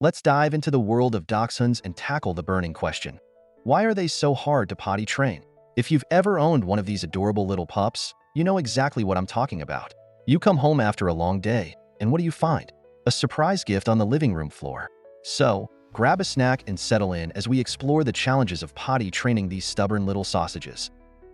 Let's dive into the world of dachshunds and tackle the burning question. Why are they so hard to potty train? If you've ever owned one of these adorable little pups, you know exactly what I'm talking about. You come home after a long day, and what do you find? A surprise gift on the living room floor. So, grab a snack and settle in as we explore the challenges of potty training these stubborn little sausages.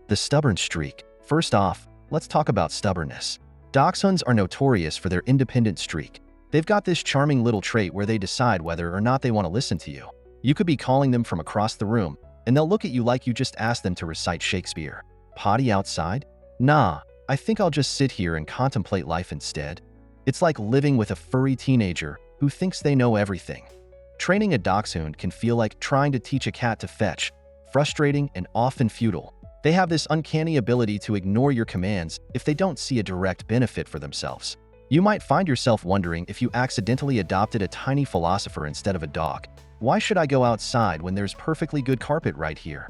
The stubborn streak. First off, let's talk about stubbornness. Dachshunds are notorious for their independent streak. They've got this charming little trait where they decide whether or not they want to listen to you. You could be calling them from across the room, and they'll look at you like you just asked them to recite Shakespeare. Potty outside? Nah, I think I'll just sit here and contemplate life instead. It's like living with a furry teenager who thinks they know everything. Training a dachshund can feel like trying to teach a cat to fetch, frustrating and often futile. They have this uncanny ability to ignore your commands if they don't see a direct benefit for themselves. You might find yourself wondering if you accidentally adopted a tiny philosopher instead of a dog. Why should I go outside when there's perfectly good carpet right here?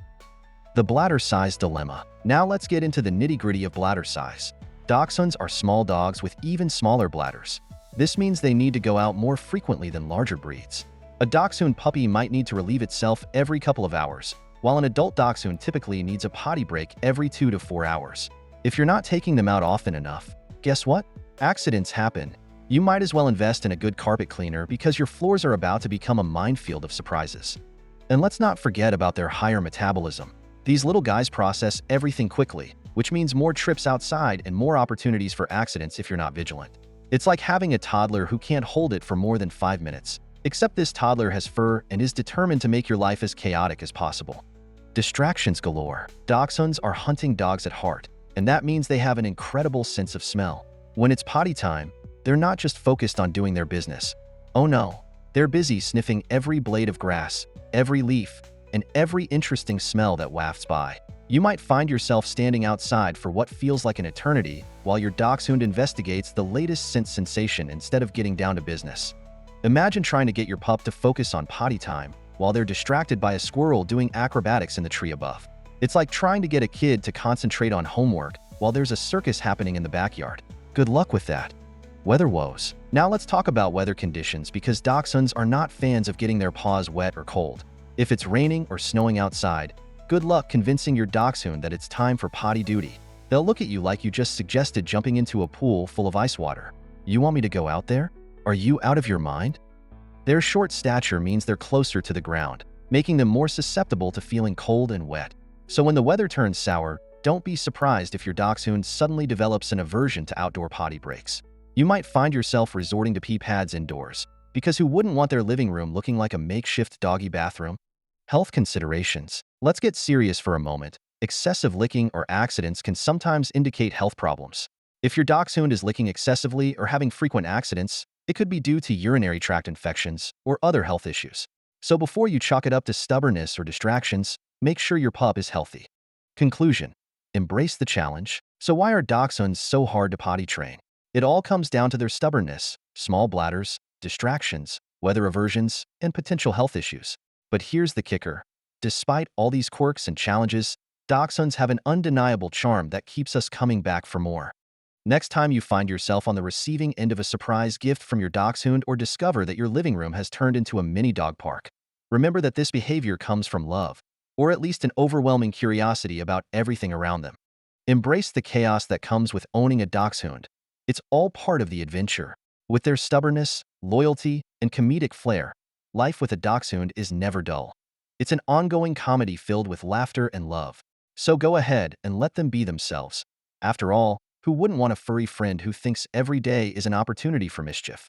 The bladder size dilemma. Now let's get into the nitty-gritty of bladder size. Dachshunds are small dogs with even smaller bladders. This means they need to go out more frequently than larger breeds. A dachshund puppy might need to relieve itself every couple of hours, while an adult dachshund typically needs a potty break every 2 to 4 hours. If you're not taking them out often enough, guess what? Accidents happen. You might as well invest in a good carpet cleaner because your floors are about to become a minefield of surprises. And let's not forget about their higher metabolism. These little guys process everything quickly, which means more trips outside and more opportunities for accidents if you're not vigilant. It's like having a toddler who can't hold it for more than 5 minutes. Except this toddler has fur and is determined to make your life as chaotic as possible. Distractions galore. Dachshunds are hunting dogs at heart, and that means they have an incredible sense of smell. When it's potty time, they're not just focused on doing their business. Oh no, they're busy sniffing every blade of grass, every leaf, and every interesting smell that wafts by. You might find yourself standing outside for what feels like an eternity while your dachshund investigates the latest scent sensation instead of getting down to business. Imagine trying to get your pup to focus on potty time while they're distracted by a squirrel doing acrobatics in the tree above. It's like trying to get a kid to concentrate on homework while there's a circus happening in the backyard. Good luck with that. Weather woes. Now let's talk about weather conditions because dachshunds are not fans of getting their paws wet or cold. If it's raining or snowing outside, good luck convincing your dachshund that it's time for potty duty. They'll look at you like you just suggested jumping into a pool full of ice water. You want me to go out there? Are you out of your mind? Their short stature means they're closer to the ground, making them more susceptible to feeling cold and wet. So when the weather turns sour, don't be surprised if your dachshund suddenly develops an aversion to outdoor potty breaks. You might find yourself resorting to pee pads indoors, because who wouldn't want their living room looking like a makeshift doggy bathroom? Health considerations. Let's get serious for a moment. Excessive licking or accidents can sometimes indicate health problems. If your dachshund is licking excessively or having frequent accidents, it could be due to urinary tract infections or other health issues. So before you chalk it up to stubbornness or distractions, make sure your pup is healthy. Conclusion. Embrace the challenge. So why are dachshunds so hard to potty train? It all comes down to their stubbornness, small bladders, distractions, weather aversions, and potential health issues. But here's the kicker. Despite all these quirks and challenges, dachshunds have an undeniable charm that keeps us coming back for more. Next time you find yourself on the receiving end of a surprise gift from your dachshund or discover that your living room has turned into a mini dog park, remember that this behavior comes from love, or at least an overwhelming curiosity about everything around them. Embrace the chaos that comes with owning a dachshund. It's all part of the adventure. With their stubbornness, loyalty, and comedic flair, life with a dachshund is never dull. It's an ongoing comedy filled with laughter and love. So go ahead and let them be themselves. After all, who wouldn't want a furry friend who thinks every day is an opportunity for mischief?